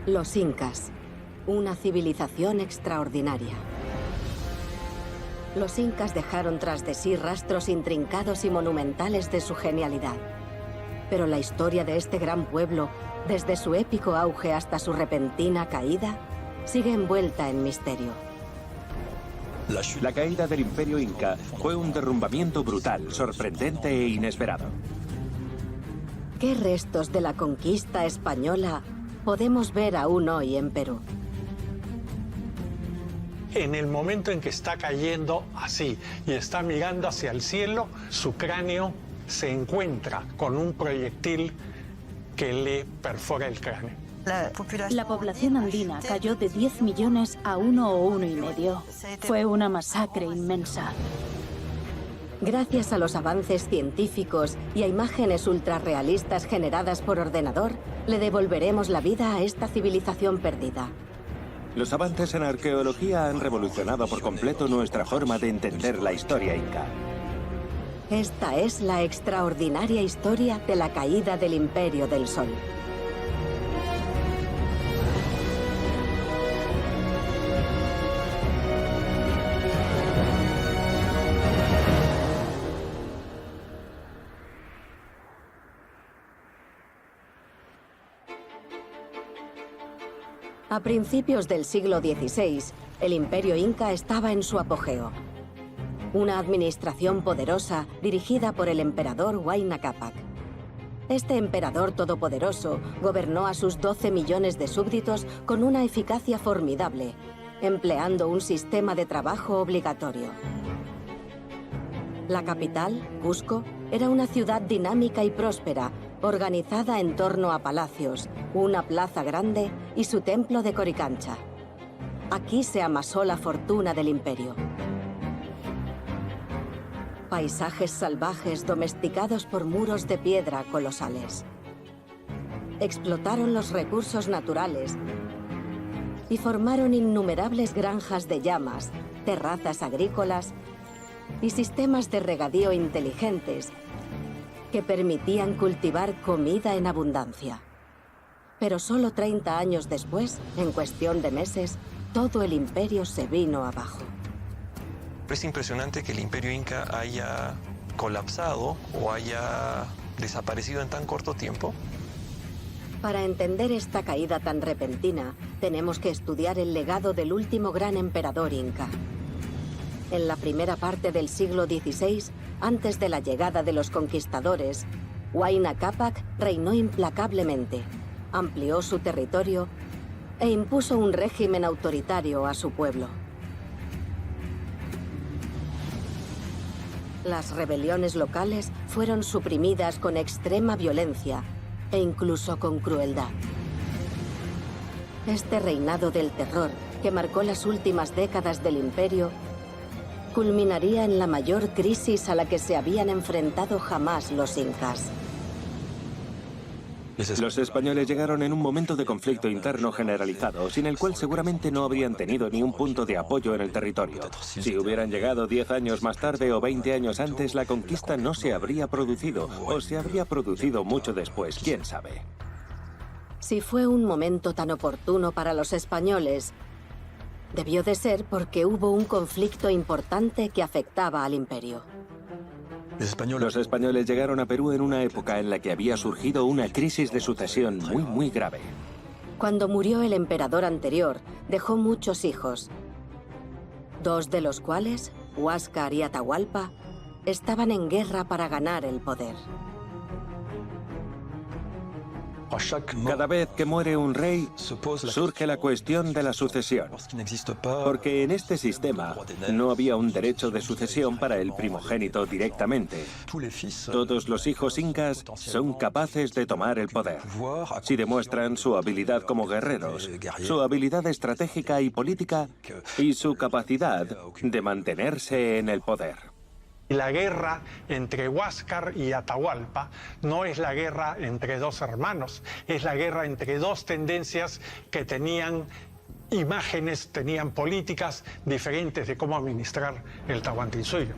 Los incas, una civilización extraordinaria. Los incas dejaron tras de sí rastros intrincados y monumentales de su genialidad. Pero la historia de este gran pueblo, desde su épico auge hasta su repentina caída, sigue envuelta en misterio. La caída del Imperio Inca fue un derrumbamiento brutal, sorprendente e inesperado. ¿Qué restos de la conquista española podemos ver aún hoy en Perú? En el momento en que está cayendo así y está mirando hacia el cielo, su cráneo se encuentra con un proyectil que le perfora el cráneo. La población andina cayó de 10 millones a 1 o 1,5. Fue una masacre inmensa. Gracias a los avances científicos y a imágenes ultrarrealistas generadas por ordenador, le devolveremos la vida a esta civilización perdida. Los avances en arqueología han revolucionado por completo nuestra forma de entender la historia inca. Esta es la extraordinaria historia de la caída del Imperio del Sol. A principios del siglo XVI, el Imperio Inca estaba en su apogeo. Una administración poderosa dirigida por el emperador Huayna Cápac. Este emperador todopoderoso gobernó a sus 12 millones de súbditos con una eficacia formidable, empleando un sistema de trabajo obligatorio. La capital, Cusco, era una ciudad dinámica y próspera, organizada en torno a palacios, una plaza grande y su templo de Coricancha. Aquí se amasó la fortuna del imperio. Paisajes salvajes domesticados por muros de piedra colosales. Explotaron los recursos naturales y formaron innumerables granjas de llamas, terrazas agrícolas y sistemas de regadío inteligentes que permitían cultivar comida en abundancia. Pero solo 30 años después, en cuestión de meses, todo el imperio se vino abajo. Es impresionante que el Imperio Inca haya colapsado o haya desaparecido en tan corto tiempo. Para entender esta caída tan repentina, tenemos que estudiar el legado del último gran emperador inca. En la primera parte del siglo XVI, antes de la llegada de los conquistadores, Huayna Cápac reinó implacablemente, amplió su territorio e impuso un régimen autoritario a su pueblo. Las rebeliones locales fueron suprimidas con extrema violencia e incluso con crueldad. Este reinado del terror, que marcó las últimas décadas del imperio, culminaría en la mayor crisis a la que se habían enfrentado jamás los incas. Los españoles llegaron en un momento de conflicto interno generalizado, sin el cual seguramente no habrían tenido ni un punto de apoyo en el territorio. Si hubieran llegado 10 años más tarde o 20 años antes, la conquista no se habría producido, o se habría producido mucho después, quién sabe. Si fue un momento tan oportuno para los españoles, debió de ser porque hubo un conflicto importante que afectaba al imperio. Los españoles llegaron a Perú en una época en la que había surgido una crisis de sucesión muy grave. Cuando murió el emperador anterior, dejó muchos hijos, 2 de los cuales, Huáscar y Atahualpa, estaban en guerra para ganar el poder. Cada vez que muere un rey, surge la cuestión de la sucesión. Porque en este sistema no había un derecho de sucesión para el primogénito directamente. Todos los hijos incas son capaces de tomar el poder, si demuestran su habilidad como guerreros, su habilidad estratégica y política y su capacidad de mantenerse en el poder. La guerra entre Huáscar y Atahualpa no es la guerra entre 2 hermanos, es la guerra entre 2 tendencias que tenían imágenes, tenían políticas diferentes de cómo administrar el Tahuantinsuyo.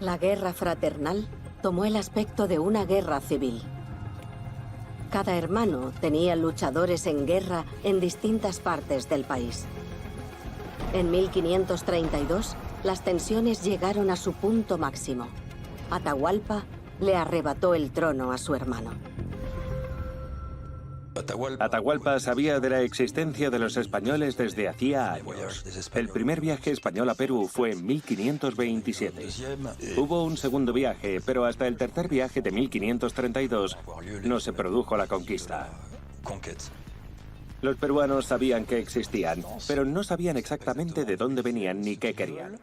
La guerra fraternal tomó el aspecto de una guerra civil. Cada hermano tenía luchadores en guerra en distintas partes del país. En 1532, las tensiones llegaron a su punto máximo. Atahualpa le arrebató el trono a su hermano. Atahualpa sabía de la existencia de los españoles desde hacía años. El primer viaje español a Perú fue en 1527. Hubo un segundo viaje, pero hasta el tercer viaje de 1532 no se produjo la conquista. Los peruanos sabían que existían, pero no sabían exactamente de dónde venían ni qué querían.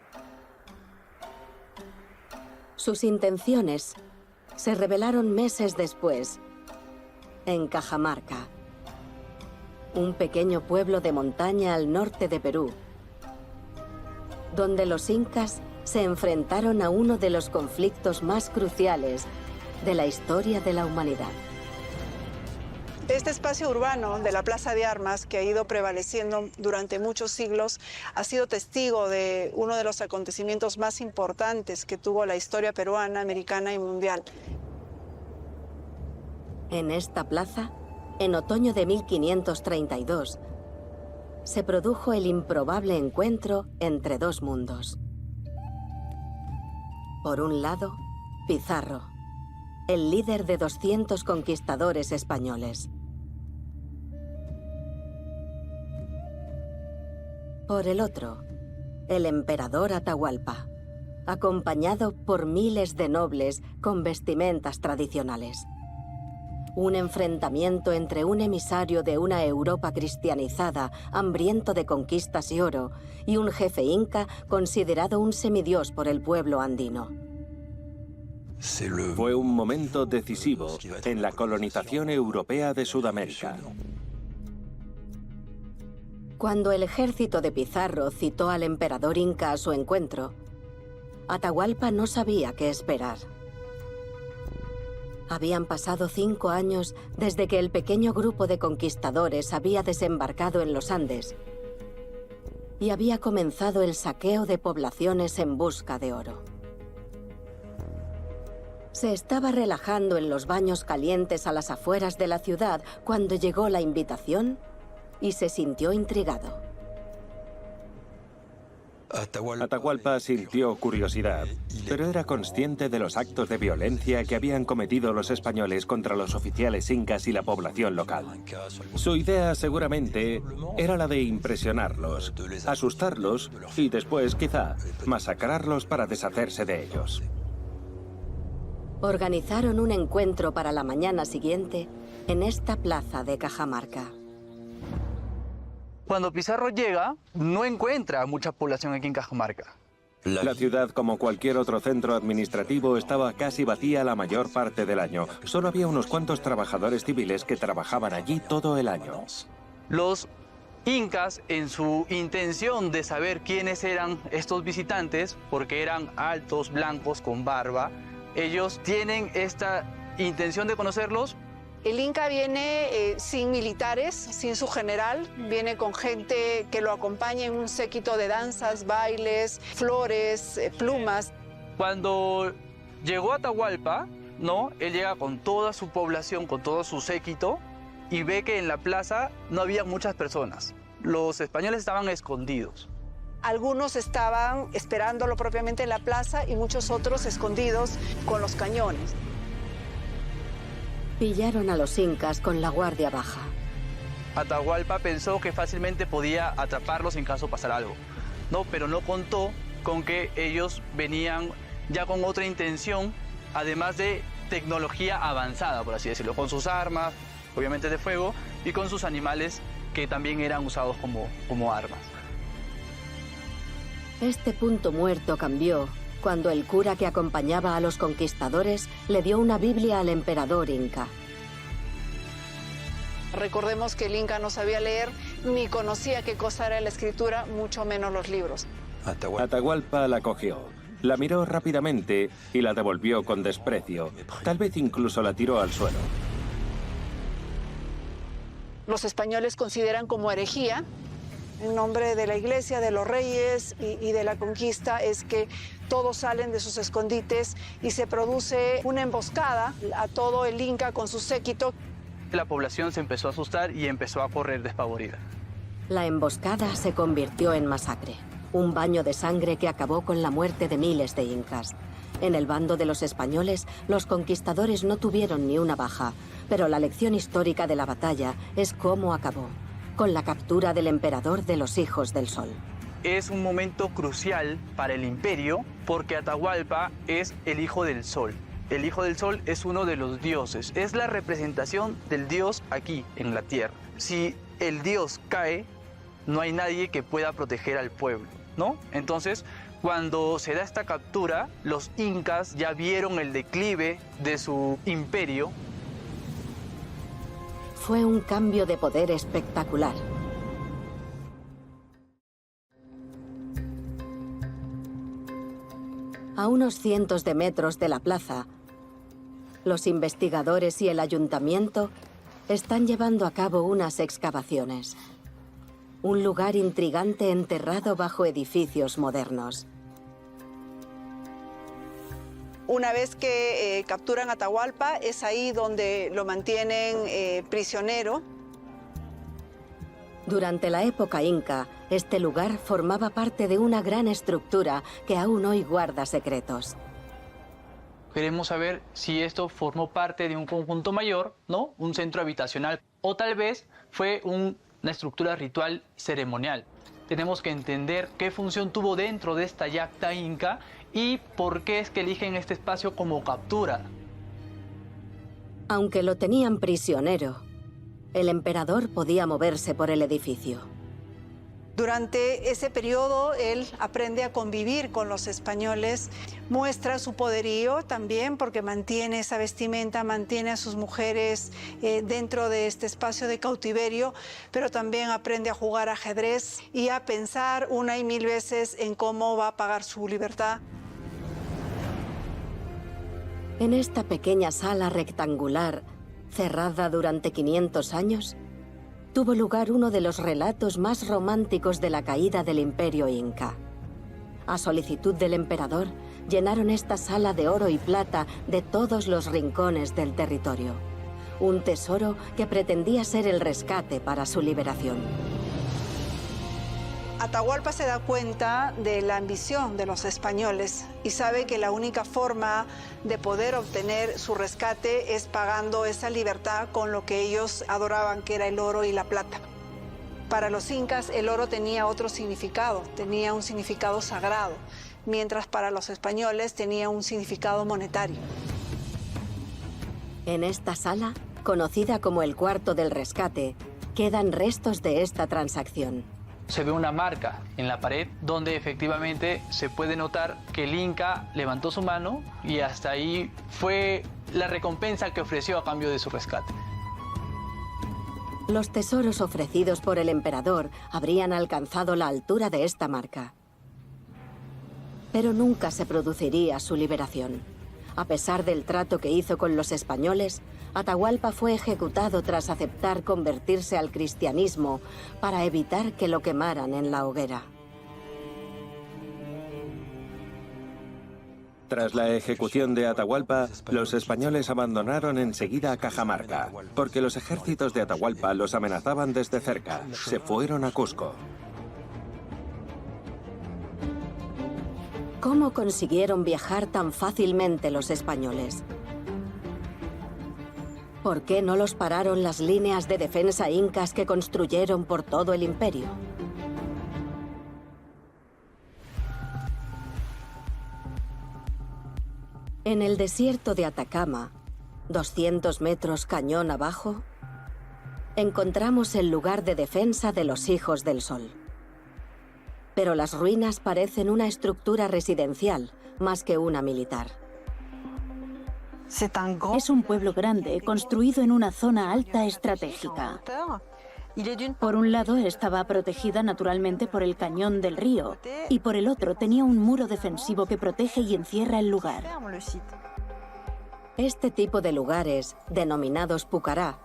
Sus intenciones se revelaron meses después, en Cajamarca, un pequeño pueblo de montaña al norte de Perú, donde los incas se enfrentaron a uno de los conflictos más cruciales de la historia de la humanidad. Este espacio urbano de la Plaza de Armas, que ha ido prevaleciendo durante muchos siglos, ha sido testigo de uno de los acontecimientos más importantes que tuvo la historia peruana, americana y mundial. En esta plaza, en otoño de 1532, se produjo el improbable encuentro entre dos mundos. Por un lado, Pizarro, el líder de 200 conquistadores españoles. Por el otro, el emperador Atahualpa, acompañado por miles de nobles con vestimentas tradicionales. Un enfrentamiento entre un emisario de una Europa cristianizada, hambriento de conquistas y oro, y un jefe inca considerado un semidios por el pueblo andino. Fue un momento decisivo en la colonización europea de Sudamérica. Cuando el ejército de Pizarro citó al emperador inca a su encuentro, Atahualpa no sabía qué esperar. Habían pasado 5 años desde que el pequeño grupo de conquistadores había desembarcado en los Andes y había comenzado el saqueo de poblaciones en busca de oro. Se estaba relajando en los baños calientes a las afueras de la ciudad cuando llegó la invitación y se sintió intrigado. Atahualpa sintió curiosidad, pero era consciente de los actos de violencia que habían cometido los españoles contra los oficiales incas y la población local. Su idea seguramente era la de impresionarlos, asustarlos y después, quizá, masacrarlos para deshacerse de ellos. Organizaron un encuentro para la mañana siguiente en esta plaza de Cajamarca. Cuando Pizarro llega, no encuentra mucha población aquí en Cajamarca. La ciudad, como cualquier otro centro administrativo, estaba casi vacía la mayor parte del año. Solo había unos cuantos trabajadores civiles que trabajaban allí todo el año. Los incas, en su intención de saber quiénes eran estos visitantes, porque eran altos, blancos, con barba, ellos tienen esta intención de conocerlos. El Inca viene sin militares, sin su general, viene con gente que lo acompaña en un séquito de danzas, bailes, flores, plumas. Cuando llegó a Atahualpa, ¿no? Él llega con toda su población, con todo su séquito, y ve que en la plaza no había muchas personas. Los españoles estaban escondidos. Algunos estaban esperándolo propiamente en la plaza y muchos otros escondidos con los cañones. Pillaron a los incas con la guardia baja. Atahualpa pensó que fácilmente podía atraparlos en caso pasara algo, ¿no? Pero no contó con que ellos venían ya con otra intención, además de tecnología avanzada, por así decirlo, con sus armas, obviamente de fuego, y con sus animales que también eran usados como armas. Este punto muerto cambió cuando el cura que acompañaba a los conquistadores le dio una Biblia al emperador inca. Recordemos que el Inca no sabía leer ni conocía qué cosa era la escritura, mucho menos los libros. Atahualpa la cogió, la miró rápidamente y la devolvió con desprecio. Tal vez incluso la tiró al suelo. Los españoles consideran como herejía, en nombre de la iglesia, de los reyes y de la conquista, es que todos salen de sus escondites y se produce una emboscada a todo el Inca con su séquito. La población se empezó a asustar y empezó a correr despavorida. La emboscada se convirtió en masacre, un baño de sangre que acabó con la muerte de miles de incas. En el bando de los españoles, los conquistadores no tuvieron ni una baja, pero la lección histórica de la batalla es cómo acabó, con la captura del emperador de los Hijos del Sol. Es un momento crucial para el imperio porque Atahualpa es el Hijo del Sol. El Hijo del Sol es uno de los dioses, es la representación del dios aquí, en la tierra. Si el dios cae, no hay nadie que pueda proteger al pueblo, ¿no? Entonces, cuando se da esta captura, los incas ya vieron el declive de su imperio. Fue un cambio de poder espectacular. A unos cientos de metros de la plaza, los investigadores y el ayuntamiento están llevando a cabo unas excavaciones. Un lugar intrigante enterrado bajo edificios modernos. Una vez que capturan a Atahualpa, es ahí donde lo mantienen prisionero. Durante la época inca, este lugar formaba parte de una gran estructura que aún hoy guarda secretos. Queremos saber si esto formó parte de un conjunto mayor, ¿no? Un centro habitacional, o tal vez fue una estructura ritual ceremonial. Tenemos que entender qué función tuvo dentro de esta yacta inca y por qué es que eligen este espacio como captura. Aunque lo tenían prisionero, el emperador podía moverse por el edificio. Durante ese periodo, él aprende a convivir con los españoles, muestra su poderío también porque mantiene esa vestimenta, mantiene a sus mujeres dentro de este espacio de cautiverio, pero también aprende a jugar ajedrez y a pensar una y mil veces en cómo va a pagar su libertad. En esta pequeña sala rectangular, cerrada durante 500 años, tuvo lugar uno de los relatos más románticos de la caída del Imperio Inca. A solicitud del emperador, llenaron esta sala de oro y plata de todos los rincones del territorio. Un tesoro que pretendía ser el rescate para su liberación. Atahualpa se da cuenta de la ambición de los españoles y sabe que la única forma de poder obtener su rescate es pagando esa libertad con lo que ellos adoraban, que era el oro y la plata. Para los incas el oro tenía otro significado, tenía un significado sagrado, mientras para los españoles tenía un significado monetario. En esta sala, conocida como el Cuarto del Rescate, quedan restos de esta transacción. Se ve una marca en la pared donde efectivamente se puede notar que el Inca levantó su mano y hasta ahí fue la recompensa que ofreció a cambio de su rescate. Los tesoros ofrecidos por el emperador habrían alcanzado la altura de esta marca. Pero nunca se produciría su liberación. A pesar del trato que hizo con los españoles, Atahualpa fue ejecutado tras aceptar convertirse al cristianismo para evitar que lo quemaran en la hoguera. Tras la ejecución de Atahualpa, los españoles abandonaron enseguida Cajamarca, porque los ejércitos de Atahualpa los amenazaban desde cerca. Se fueron a Cusco. ¿Cómo consiguieron viajar tan fácilmente los españoles? ¿Por qué no los pararon las líneas de defensa incas que construyeron por todo el imperio? En el desierto de Atacama, 200 metros cañón abajo, encontramos el lugar de defensa de los Hijos del Sol. Pero las ruinas parecen una estructura residencial más que una militar. Es un pueblo grande, construido en una zona alta estratégica. Por un lado estaba protegida naturalmente por el cañón del río y por el otro tenía un muro defensivo que protege y encierra el lugar. Este tipo de lugares, denominados pucará,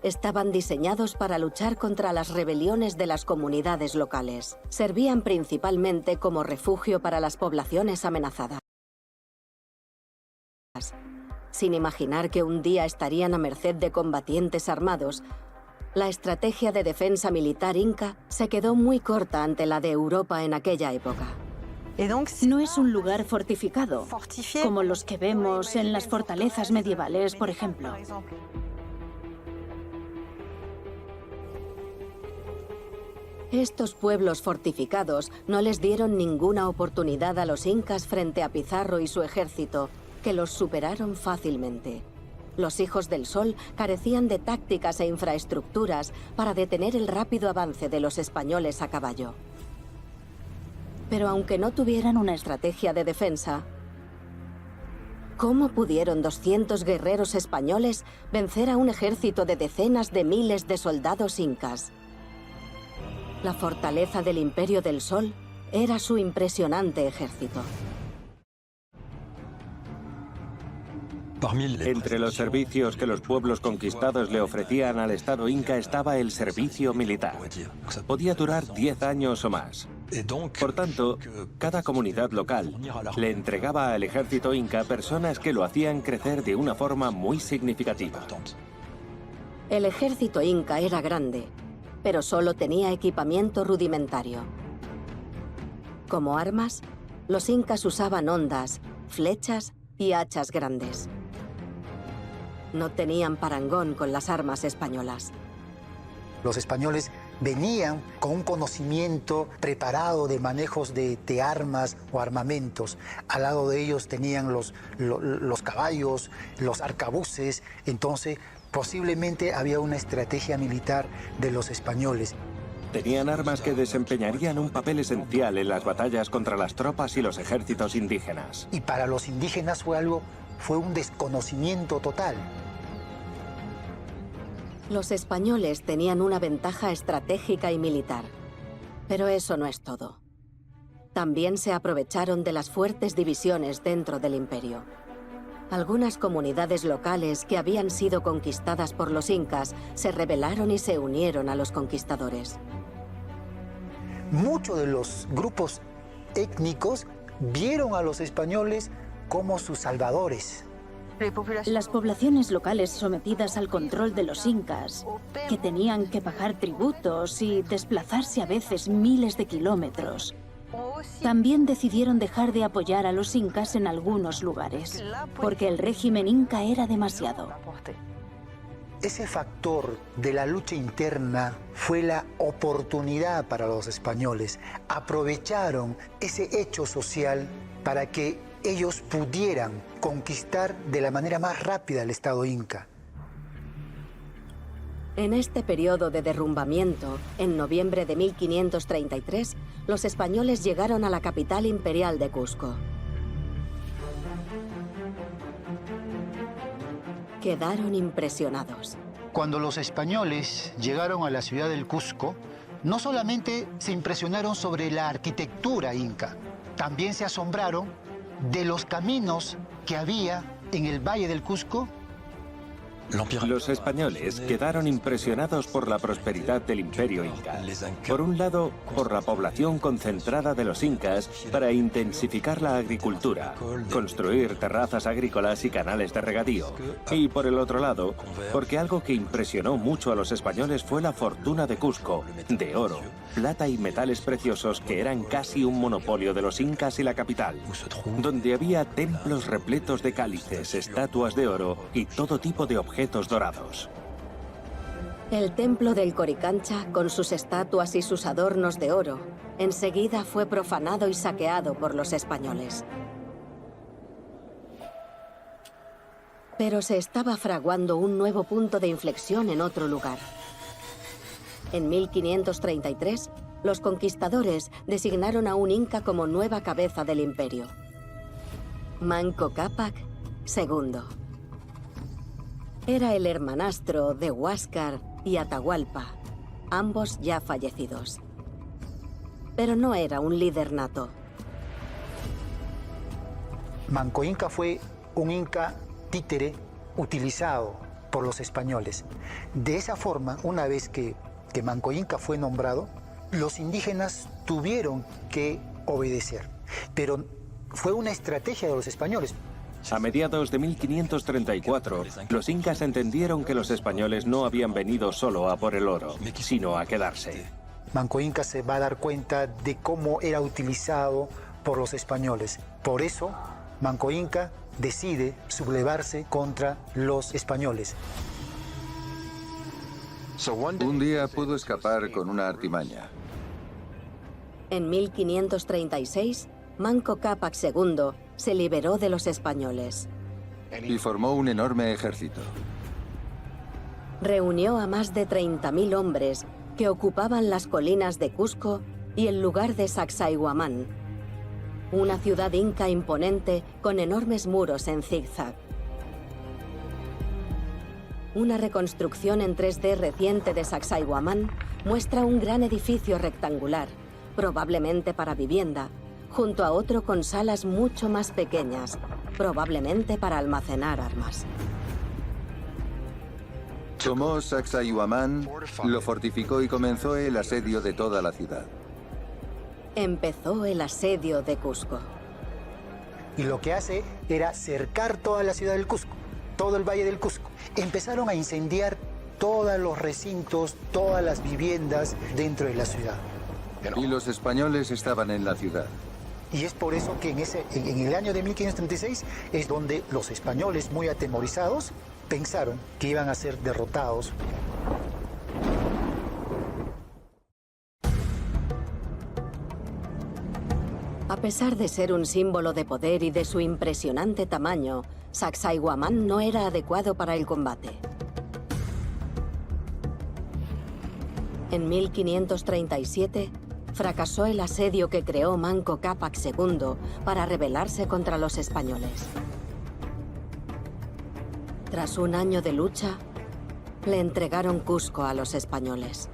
estaban diseñados para luchar contra las rebeliones de las comunidades locales. Servían principalmente como refugio para las poblaciones amenazadas. Sin imaginar que un día estarían a merced de combatientes armados, la estrategia de defensa militar inca se quedó muy corta ante la de Europa en aquella época. No es un lugar fortificado, como los que vemos en las fortalezas medievales, por ejemplo. Estos pueblos fortificados no les dieron ninguna oportunidad a los incas frente a Pizarro y su ejército, que los superaron fácilmente. Los hijos del sol carecían de tácticas e infraestructuras para detener el rápido avance de los españoles a caballo. Pero aunque no tuvieran una estrategia de defensa, ¿cómo pudieron 200 guerreros españoles vencer a un ejército de decenas de miles de soldados incas? La fortaleza del Imperio del Sol era su impresionante ejército. Entre los servicios que los pueblos conquistados le ofrecían al Estado inca estaba el servicio militar. Podía durar 10 años o más. Por tanto, cada comunidad local le entregaba al ejército inca personas que lo hacían crecer de una forma muy significativa. El ejército inca era grande, pero solo tenía equipamiento rudimentario. Como armas, los incas usaban hondas, flechas y hachas grandes. No tenían parangón con las armas españolas. Los españoles venían con un conocimiento preparado de manejos de armas o armamentos. Al lado de ellos tenían los caballos, los arcabuces. Entonces, posiblemente había una estrategia militar de los españoles. Tenían armas que desempeñarían un papel esencial en las batallas contra las tropas y los ejércitos indígenas. Y para los indígenas fue un desconocimiento total. Los españoles tenían una ventaja estratégica y militar, pero eso no es todo. También se aprovecharon de las fuertes divisiones dentro del imperio. Algunas comunidades locales que habían sido conquistadas por los incas se rebelaron y se unieron a los conquistadores. Muchos de los grupos étnicos vieron a los españoles como sus salvadores. Las poblaciones locales sometidas al control de los incas, que tenían que pagar tributos y desplazarse a veces miles de kilómetros, también decidieron dejar de apoyar a los incas en algunos lugares, porque el régimen inca era demasiado. Ese factor de la lucha interna fue la oportunidad para los españoles. Aprovecharon ese hecho social para que ellos pudieran conquistar de la manera más rápida el Estado inca. En este periodo de derrumbamiento, en noviembre de 1533, los españoles llegaron a la capital imperial de Cusco. Quedaron impresionados. Cuando los españoles llegaron a la ciudad del Cusco, no solamente se impresionaron sobre la arquitectura inca, también se asombraron de los caminos que había en el Valle del Cusco. Los españoles quedaron impresionados por la prosperidad del imperio inca. Por un lado, por la población concentrada de los incas para intensificar la agricultura, construir terrazas agrícolas y canales de regadío. Y por el otro lado, porque algo que impresionó mucho a los españoles fue la fortuna de Cusco, de oro, plata y metales preciosos que eran casi un monopolio de los incas y la capital, donde había templos repletos de cálices, estatuas de oro y todo tipo de objetos dorados. El templo del Coricancha, con sus estatuas y sus adornos de oro, enseguida fue profanado y saqueado por los españoles. Pero se estaba fraguando un nuevo punto de inflexión en otro lugar. En 1533, los conquistadores designaron a un inca como nueva cabeza del imperio. Manco Cápac II. Era el hermanastro de Huáscar y Atahualpa, ambos ya fallecidos. Pero no era un líder nato. Manco Inca fue un inca títere utilizado por los españoles. De esa forma, una vez que Manco Inca fue nombrado, los indígenas tuvieron que obedecer. Pero fue una estrategia de los españoles. A mediados de 1534, los incas entendieron que los españoles no habían venido solo a por el oro, sino a quedarse. Manco Inca se va a dar cuenta de cómo era utilizado por los españoles. Por eso, Manco Inca decide sublevarse contra los españoles. Un día pudo escapar con una artimaña. En 1536, Manco Cápac II se liberó de los españoles. Y formó un enorme ejército. Reunió a más de 30.000 hombres que ocupaban las colinas de Cusco y el lugar de Sacsayhuamán, una ciudad inca imponente con enormes muros en zigzag. Una reconstrucción en 3D reciente de Sacsayhuamán muestra un gran edificio rectangular, probablemente para vivienda, junto a otro con salas mucho más pequeñas, probablemente para almacenar armas. Tomó Sacsayhuamán, lo fortificó y comenzó el asedio de toda la ciudad. Empezó el asedio de Cusco. Y lo que hace era cercar toda la ciudad del Cusco, todo el valle del Cusco. Empezaron a incendiar todos los recintos, todas las viviendas dentro de la ciudad. Y los españoles estaban en la ciudad. Y es por eso que en el año de 1536 es donde los españoles, muy atemorizados, pensaron que iban a ser derrotados. A pesar de ser un símbolo de poder y de su impresionante tamaño, Sacsayhuamán no era adecuado para el combate. En 1537, fracasó el asedio que creó Manco Cápac II para rebelarse contra los españoles. Tras un año de lucha, le entregaron Cusco a los españoles.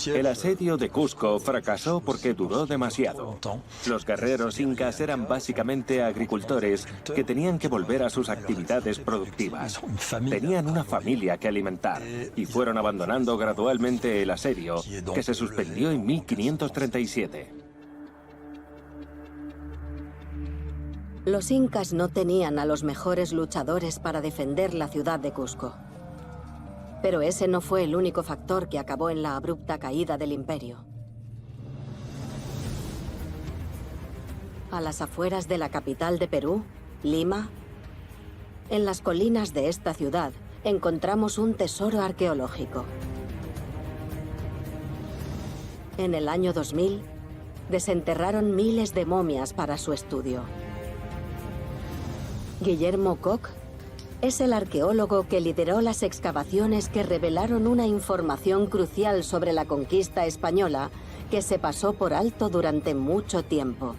El asedio de Cusco fracasó porque duró demasiado. Los guerreros incas eran básicamente agricultores que tenían que volver a sus actividades productivas. Tenían una familia que alimentar y fueron abandonando gradualmente el asedio, que se suspendió en 1537. Los incas no tenían a los mejores luchadores para defender la ciudad de Cusco. Pero ese no fue el único factor que acabó en la abrupta caída del imperio. A las afueras de la capital de Perú, Lima, en las colinas de esta ciudad, encontramos un tesoro arqueológico. En el año 2000, desenterraron miles de momias para su estudio. Guillermo Koch es el arqueólogo que lideró las excavaciones que revelaron una información crucial sobre la conquista española que se pasó por alto durante mucho tiempo.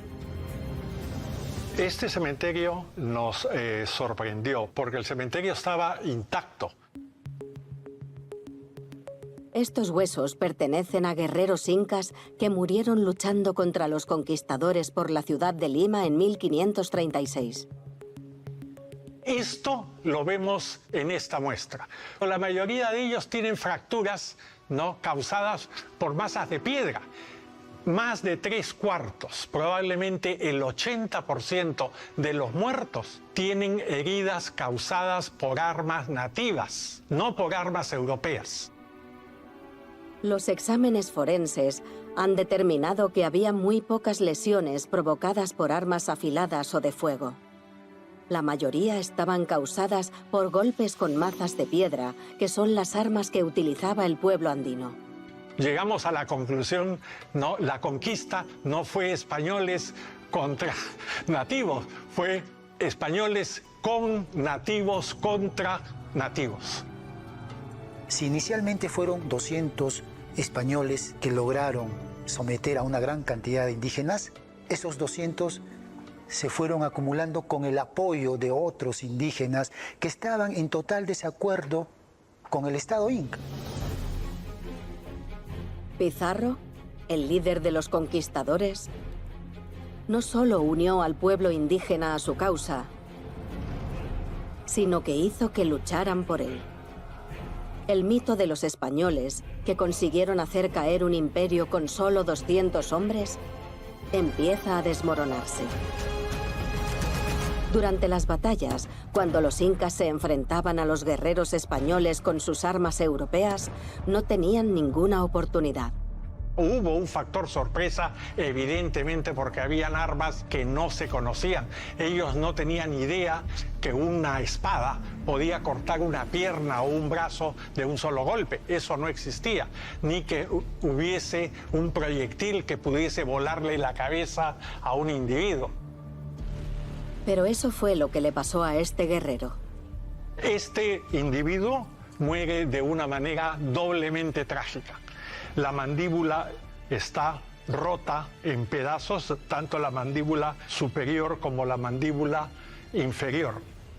Este cementerio nos sorprendió porque el cementerio estaba intacto. Estos huesos pertenecen a guerreros incas que murieron luchando contra los conquistadores por la ciudad de Lima en 1536. Esto lo vemos en esta muestra. La mayoría de ellos tienen fracturas, ¿no?, causadas por masas de piedra. Más de 3/4, probablemente el 80% de los muertos tienen heridas causadas por armas nativas, no por armas europeas. Los exámenes forenses han determinado que había muy pocas lesiones provocadas por armas afiladas o de fuego. La mayoría estaban causadas por golpes con mazas de piedra, que son las armas que utilizaba el pueblo andino. Llegamos a la conclusión, no, la conquista no fue españoles contra nativos, fue españoles con nativos contra nativos. Si inicialmente fueron 200 españoles que lograron someter a una gran cantidad de indígenas, esos 200 se fueron acumulando con el apoyo de otros indígenas que estaban en total desacuerdo con el Estado inca. Pizarro, el líder de los conquistadores, no solo unió al pueblo indígena a su causa, sino que hizo que lucharan por él. El mito de los españoles, que consiguieron hacer caer un imperio con solo 200 hombres, empieza a desmoronarse. Durante las batallas, cuando los incas se enfrentaban a los guerreros españoles con sus armas europeas, no tenían ninguna oportunidad. Hubo un factor sorpresa, evidentemente, porque habían armas que no se conocían. Ellos no tenían idea que una espada podía cortar una pierna o un brazo de un solo golpe. Eso no existía. Ni que hubiese un proyectil que pudiese volarle la cabeza a un individuo. Pero eso fue lo que le pasó a este guerrero. Este individuo muere de una manera doblemente trágica. La mandíbula está rota en pedazos, tanto la mandíbula superior como la mandíbula inferior.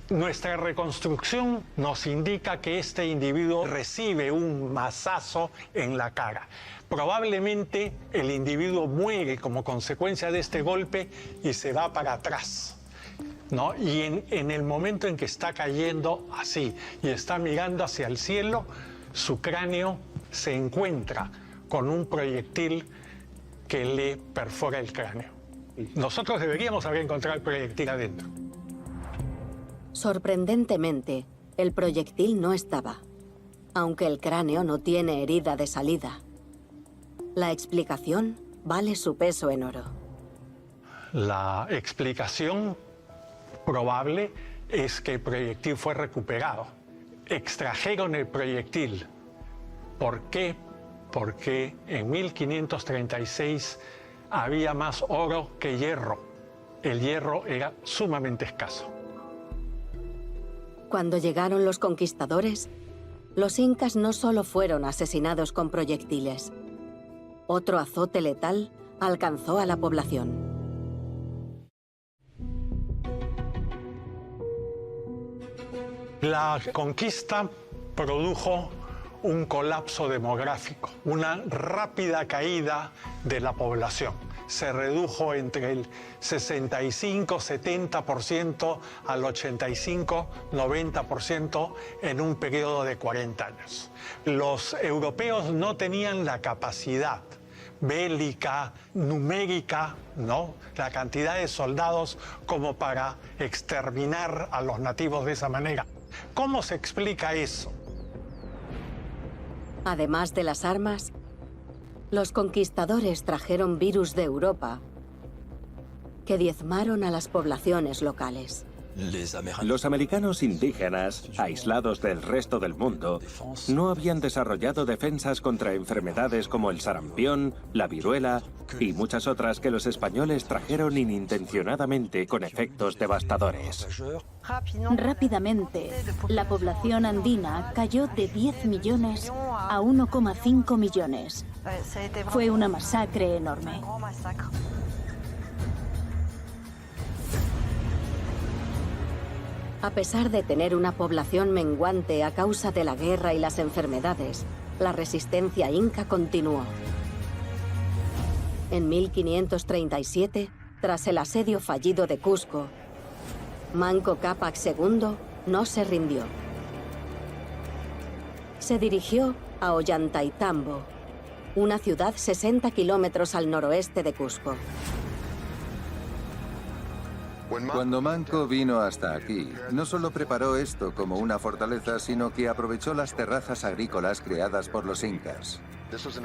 Nuestra reconstrucción nos indica que este individuo recibe un mazazo en la cara. Probablemente el individuo muere como consecuencia de este golpe y se va para atrás, ¿no? Y en el momento en que está cayendo así y está mirando hacia el cielo, su cráneo se encuentra con un proyectil que le perfora el cráneo. Nosotros deberíamos haber encontrado el proyectil adentro. Sorprendentemente, el proyectil no estaba, aunque el cráneo no tiene herida de salida. La explicación vale su peso en oro. La explicación probable es que el proyectil fue recuperado. Extrajeron el proyectil. ¿Por qué? Porque en 1536 había más oro que hierro. El hierro era sumamente escaso. Cuando llegaron los conquistadores, los incas no solo fueron asesinados con proyectiles. Otro azote letal alcanzó a la población. La conquista produjo un colapso demográfico, una rápida caída de la población. Se redujo entre el 65-70% al 85-90% en un periodo de 40 años. Los europeos no tenían la capacidad bélica, numérica, ¿no?, la cantidad de soldados como para exterminar a los nativos de esa manera. ¿Cómo se explica eso? Además de las armas, los conquistadores trajeron virus de Europa que diezmaron a las poblaciones locales. Los americanos indígenas, aislados del resto del mundo, no habían desarrollado defensas contra enfermedades como el sarampión, la viruela y muchas otras que los españoles trajeron inintencionadamente con efectos devastadores. Rápidamente, la población andina cayó de 10 millones a 1,5 millones. Fue una masacre enorme. A pesar de tener una población menguante a causa de la guerra y las enfermedades, la resistencia inca continuó. En 1537, tras el asedio fallido de Cusco, Manco Cápac II no se rindió. Se dirigió a Ollantaytambo, una ciudad 60 kilómetros al noroeste de Cusco. Cuando Manco vino hasta aquí, no solo preparó esto como una fortaleza, sino que aprovechó las terrazas agrícolas creadas por los incas.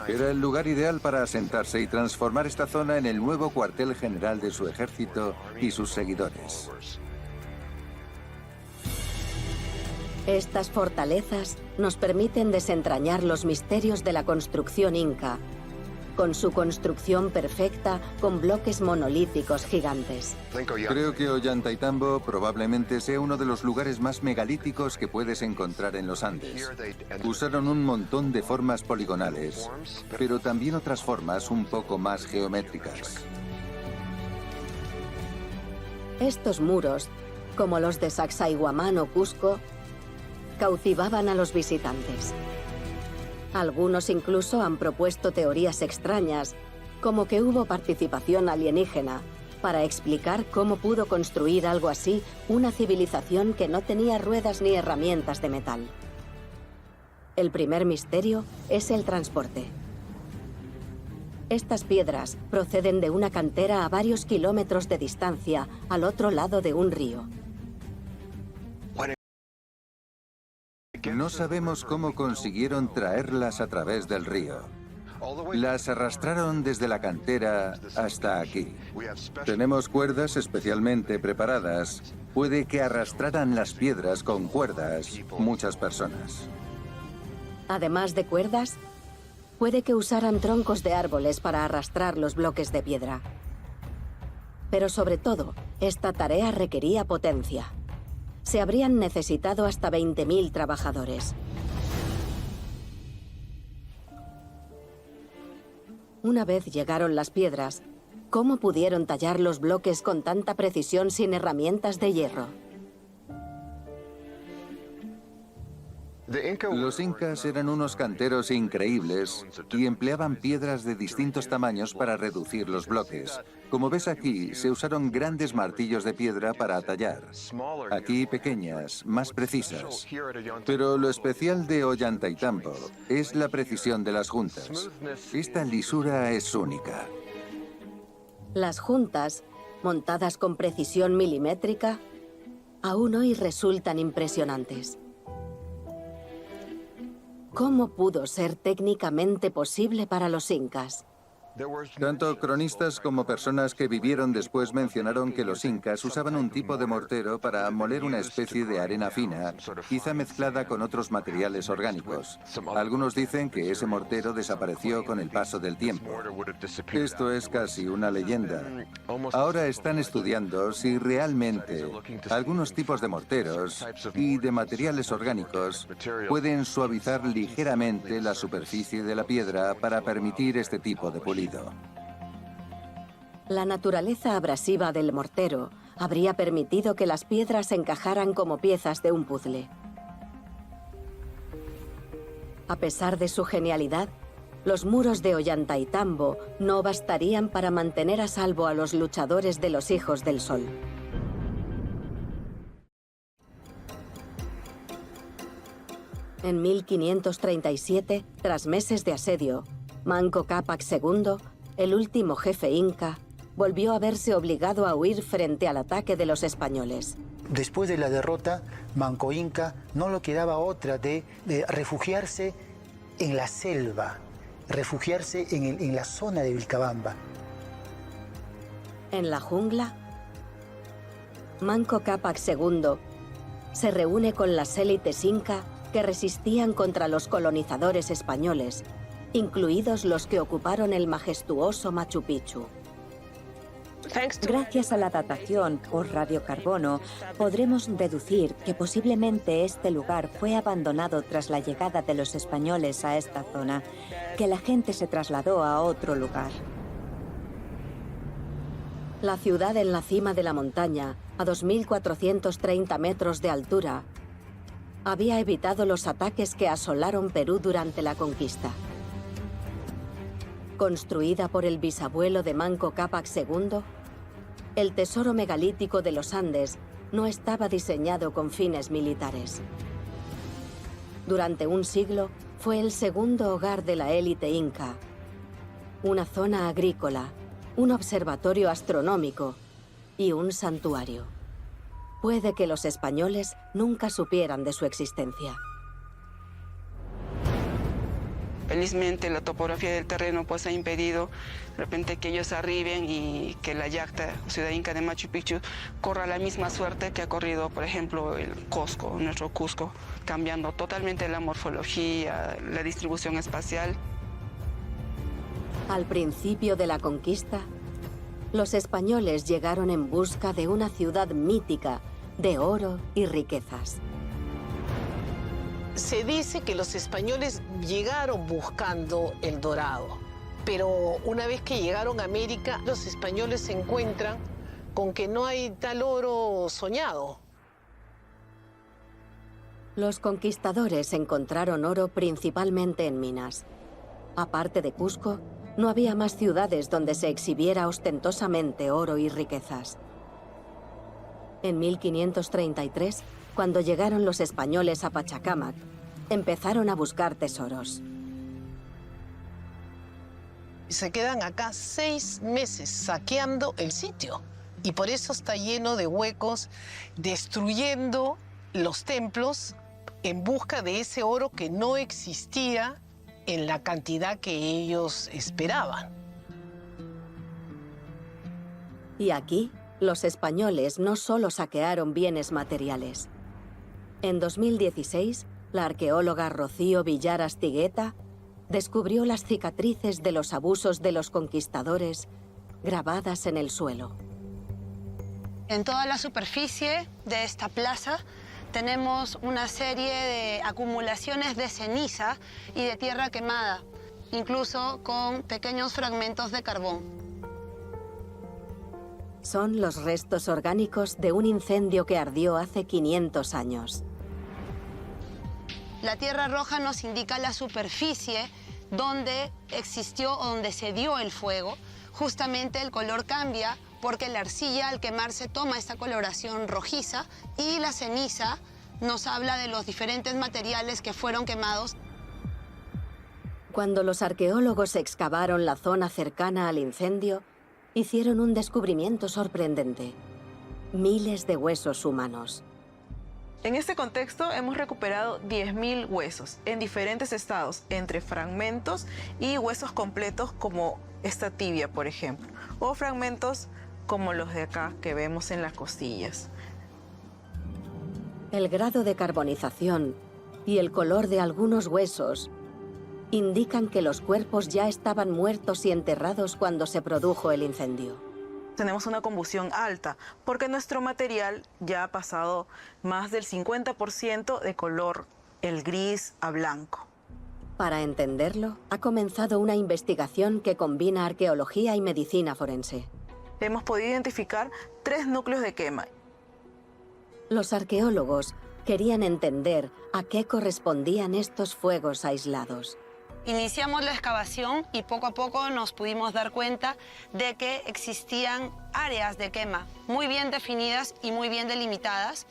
Era el lugar ideal para asentarse y transformar esta zona en el nuevo cuartel general de su ejército y sus seguidores. Estas fortalezas nos permiten desentrañar los misterios de la construcción inca, con su construcción perfecta con bloques monolíticos gigantes. Creo que Ollantaytambo probablemente sea uno de los lugares más megalíticos que puedes encontrar en los Andes. Usaron un montón de formas poligonales, pero también otras formas un poco más geométricas. Estos muros, como los de Sacsayhuamán o Cusco, cautivaban a los visitantes. Algunos incluso han propuesto teorías extrañas, como que hubo participación alienígena, para explicar cómo pudo construir algo así una civilización que no tenía ruedas ni herramientas de metal. El primer misterio es el transporte. Estas piedras proceden de una cantera a varios kilómetros de distancia al otro lado de un río. No sabemos cómo consiguieron traerlas a través del río. Las arrastraron desde la cantera hasta aquí. Tenemos cuerdas especialmente preparadas. Puede que arrastraran las piedras con cuerdas muchas personas. Además de cuerdas, puede que usaran troncos de árboles para arrastrar los bloques de piedra. Pero sobre todo, esta tarea requería potencia. Se habrían necesitado hasta 20.000 trabajadores. Una vez llegaron las piedras, ¿cómo pudieron tallar los bloques con tanta precisión sin herramientas de hierro? Los incas eran unos canteros increíbles y empleaban piedras de distintos tamaños para reducir los bloques. Como ves aquí, se usaron grandes martillos de piedra para tallar. Aquí pequeñas, más precisas. Pero lo especial de Ollantaytambo es la precisión de las juntas. Esta lisura es única. Las juntas, montadas con precisión milimétrica, aún hoy resultan impresionantes. ¿Cómo pudo ser técnicamente posible para los incas? Tanto cronistas como personas que vivieron después mencionaron que los incas usaban un tipo de mortero para moler una especie de arena fina, quizá mezclada con otros materiales orgánicos. Algunos dicen que ese mortero desapareció con el paso del tiempo. Esto es casi una leyenda. Ahora están estudiando si realmente algunos tipos de morteros y de materiales orgánicos pueden suavizar ligeramente la superficie de la piedra para permitir este tipo de pulido. La naturaleza abrasiva del mortero habría permitido que las piedras encajaran como piezas de un puzzle. A pesar de su genialidad, los muros de Ollantaytambo no bastarían para mantener a salvo a los luchadores de los Hijos del Sol. En 1537, tras meses de asedio, Manco Cápac II, el último jefe inca, volvió a verse obligado a huir frente al ataque de los españoles. Después de la derrota, Manco Inca no le quedaba otra de refugiarse en la selva, refugiarse en la zona de Vilcabamba. En la jungla, Manco Cápac II se reúne con las élites inca que resistían contra los colonizadores españoles, incluidos los que ocuparon el majestuoso Machu Picchu. Gracias a la datación por radiocarbono, podremos deducir que posiblemente este lugar fue abandonado tras la llegada de los españoles a esta zona, que la gente se trasladó a otro lugar. La ciudad en la cima de la montaña, a 2.430 metros de altura, había evitado los ataques que asolaron Perú durante la conquista. Construida por el bisabuelo de Manco Cápac II, el tesoro megalítico de los Andes no estaba diseñado con fines militares. Durante un siglo fue el segundo hogar de la élite inca, una zona agrícola, un observatorio astronómico y un santuario. Puede que los españoles nunca supieran de su existencia. Felizmente la topografía del terreno pues ha impedido de repente que ellos arriben y que la Yacta, ciudad inca de Machu Picchu, corra la misma suerte que ha corrido, por ejemplo, el Cusco, nuestro Cusco, cambiando totalmente la morfología, la distribución espacial. Al principio de la conquista, los españoles llegaron en busca de una ciudad mítica de oro y riquezas. Se dice que los españoles llegaron buscando el dorado, pero una vez que llegaron a América, los españoles se encuentran con que no hay tal oro soñado. Los conquistadores encontraron oro principalmente en minas. Aparte de Cusco, no había más ciudades donde se exhibiera ostentosamente oro y riquezas. En 1533, cuando llegaron los españoles a Pachacámac, empezaron a buscar tesoros. Se quedan acá 6 meses saqueando el sitio y por eso está lleno de huecos, destruyendo los templos en busca de ese oro que no existía en la cantidad que ellos esperaban. Y aquí, los españoles no solo saquearon bienes materiales. En 2016, la arqueóloga Rocío Villar Astigueta descubrió las cicatrices de los abusos de los conquistadores grabadas en el suelo. En toda la superficie de esta plaza tenemos una serie de acumulaciones de ceniza y de tierra quemada, incluso con pequeños fragmentos de carbón. Son los restos orgánicos de un incendio que ardió hace 500 años. La tierra roja nos indica la superficie donde existió o donde se dio el fuego. Justamente el color cambia porque la arcilla al quemarse toma esta coloración rojiza y la ceniza nos habla de los diferentes materiales que fueron quemados. Cuando los arqueólogos excavaron la zona cercana al incendio, hicieron un descubrimiento sorprendente: miles de huesos humanos. En este contexto hemos recuperado 10.000 huesos en diferentes estados, entre fragmentos y huesos completos como esta tibia, por ejemplo, o fragmentos como los de acá que vemos en las costillas. El grado de carbonización y el color de algunos huesos indican que los cuerpos ya estaban muertos y enterrados cuando se produjo el incendio. Tenemos una combustión alta porque nuestro material ya ha pasado más del 50% de color, el gris a blanco. Para entenderlo, ha comenzado una investigación que combina arqueología y medicina forense. Hemos podido identificar 3 núcleos de quema. Los arqueólogos querían entender a qué correspondían estos fuegos aislados. Iniciamos la excavación y poco a poco nos pudimos dar cuenta de que existían áreas de quema muy bien definidas y muy bien delimitadas,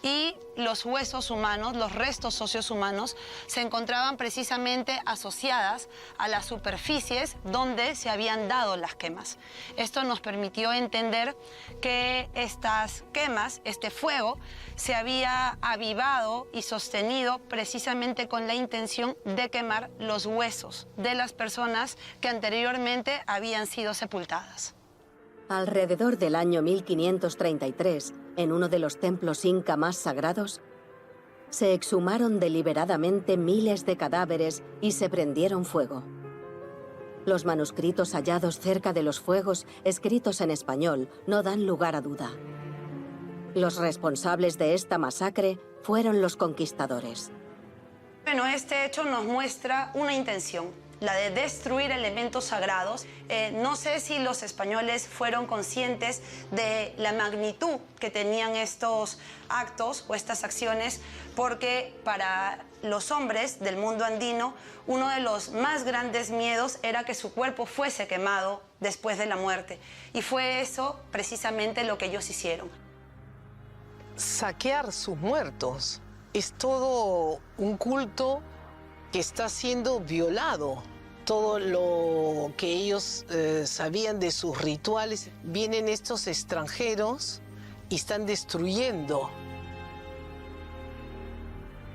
y los huesos humanos, los restos óseos humanos, se encontraban precisamente asociadas a las superficies donde se habían dado las quemas. Esto nos permitió entender que estas quemas, este fuego, se había avivado y sostenido precisamente con la intención de quemar los huesos de las personas que anteriormente habían sido sepultadas. Alrededor del año 1533, en uno de los templos inca más sagrados, se exhumaron deliberadamente miles de cadáveres y se prendieron fuego. Los manuscritos hallados cerca de los fuegos, escritos en español, no dan lugar a duda. Los responsables de esta masacre fueron los conquistadores. Bueno, este hecho nos muestra una intención: la de destruir elementos sagrados. No sé si los españoles fueron conscientes de la magnitud que tenían estos actos o estas acciones, porque para los hombres del mundo andino, uno de los más grandes miedos era que su cuerpo fuese quemado después de la muerte. Y fue eso precisamente lo que ellos hicieron. Saquear sus muertos es todo un culto que está siendo violado. Todo lo que ellos sabían de sus rituales, vienen estos extranjeros y están destruyendo.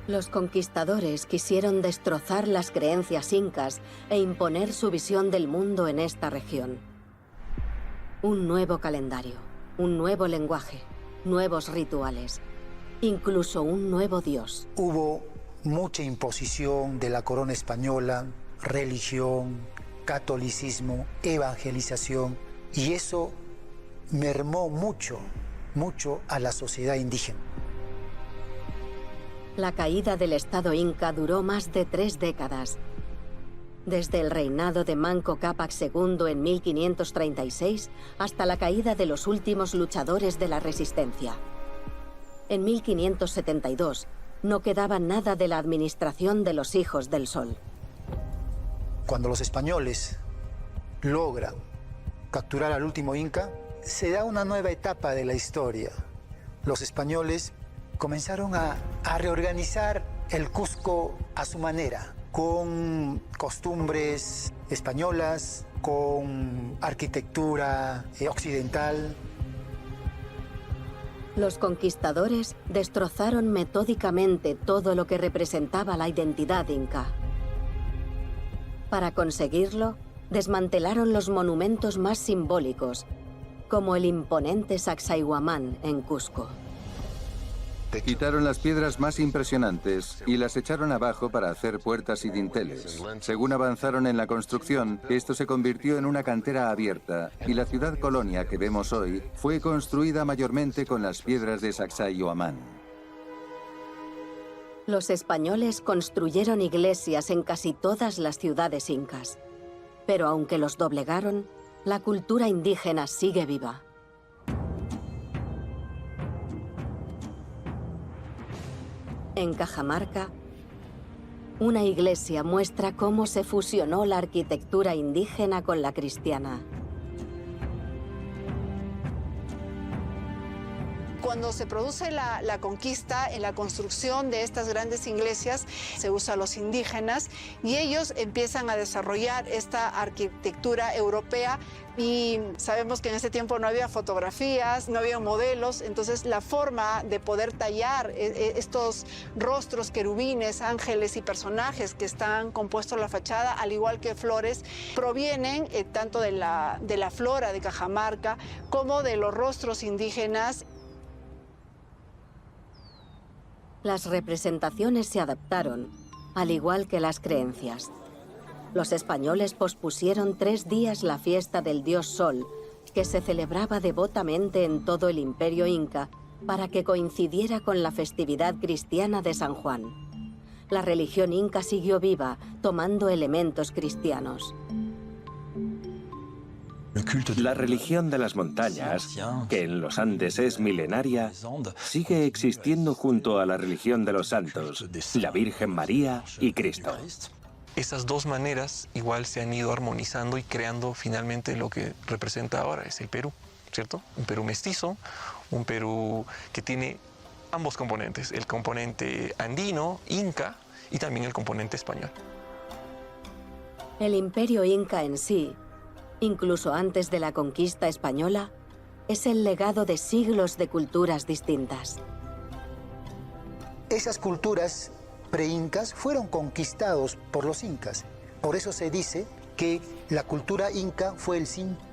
Los conquistadores quisieron destrozar las creencias incas e imponer su visión del mundo en esta región. Un nuevo calendario, un nuevo lenguaje, nuevos rituales, incluso un nuevo dios. Hubo mucha imposición de la corona española, religión, catolicismo, evangelización, y eso mermó mucho a la sociedad indígena. La caída del Estado inca duró más de 3 décadas. Desde el reinado de Manco Cápac II en 1536 hasta la caída de los últimos luchadores de la resistencia. En 1572 no quedaba nada de la administración de los Hijos del Sol. Cuando los españoles logran capturar al último inca, se da una nueva etapa de la historia. Los españoles comenzaron a reorganizar el Cusco a su manera, con costumbres españolas, con arquitectura occidental. Los conquistadores destrozaron metódicamente todo lo que representaba la identidad inca. Para conseguirlo, desmantelaron los monumentos más simbólicos, como el imponente Sacsayhuamán en Cusco. Quitaron las piedras más impresionantes y las echaron abajo para hacer puertas y dinteles. Según avanzaron en la construcción, esto se convirtió en una cantera abierta y la ciudad colonia que vemos hoy fue construida mayormente con las piedras de Sacsayhuamán. Los españoles construyeron iglesias en casi todas las ciudades incas. Pero aunque los doblegaron, la cultura indígena sigue viva. En Cajamarca, una iglesia muestra cómo se fusionó la arquitectura indígena con la cristiana. Cuando se produce la conquista, en la construcción de estas grandes iglesias, se usa a los indígenas y ellos empiezan a desarrollar esta arquitectura europea. Y sabemos que en ese tiempo no había fotografías, no había modelos, entonces la forma de poder tallar estos rostros, querubines, ángeles y personajes que están compuestos en la fachada, al igual que flores, provienen tanto de la flora de Cajamarca como de los rostros indígenas. Las representaciones se adaptaron, al igual que las creencias. Los españoles pospusieron 3 días la fiesta del dios Sol, que se celebraba devotamente en todo el imperio inca, para que coincidiera con la festividad cristiana de San Juan. La religión inca siguió viva, tomando elementos cristianos. La religión de las montañas, que en los Andes es milenaria, sigue existiendo junto a la religión de los santos, la Virgen María y Cristo. Esas dos maneras igual se han ido armonizando y creando finalmente lo que representa ahora, es el Perú, ¿cierto? Un Perú mestizo, un Perú que tiene ambos componentes, el componente andino, inca, y también el componente español. El imperio inca en sí, incluso antes de la conquista española, es el legado de siglos de culturas distintas. Esas culturas pre-incas fueron conquistados por los incas. Por eso se dice que la cultura inca fue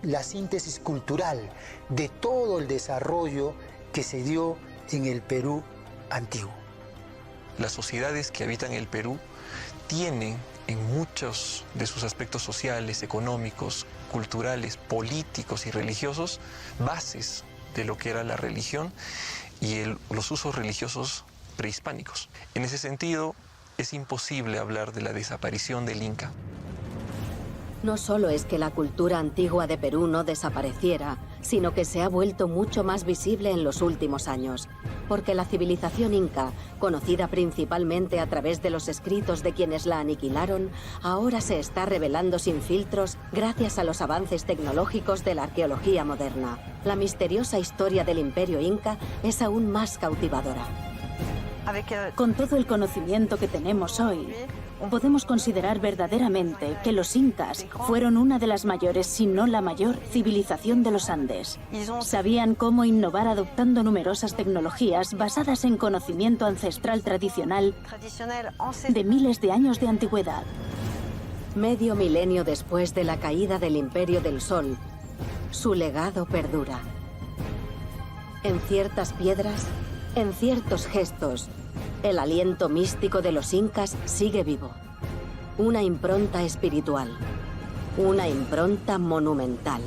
la síntesis cultural de todo el desarrollo que se dio en el Perú antiguo. Las sociedades que habitan el Perú tienen en muchos de sus aspectos sociales, económicos, culturales, políticos y religiosos bases de lo que era la religión y los usos religiosos prehispánicos. En ese sentido, es imposible hablar de la desaparición del Inca. No solo es que la cultura antigua de Perú no desapareciera, sino que se ha vuelto mucho más visible en los últimos años, porque la civilización inca, conocida principalmente a través de los escritos de quienes la aniquilaron, ahora se está revelando sin filtros gracias a los avances tecnológicos de la arqueología moderna. La misteriosa historia del imperio inca es aún más cautivadora. Con todo el conocimiento que tenemos hoy, podemos considerar verdaderamente que los incas fueron una de las mayores, si no la mayor, civilización de los Andes. Sabían cómo innovar adoptando numerosas tecnologías basadas en conocimiento ancestral tradicional de miles de años de antigüedad. Medio milenio después de la caída del Imperio del Sol, su legado perdura. En ciertas piedras, en ciertos gestos, el aliento místico de los incas sigue vivo. Una impronta espiritual, una impronta monumental.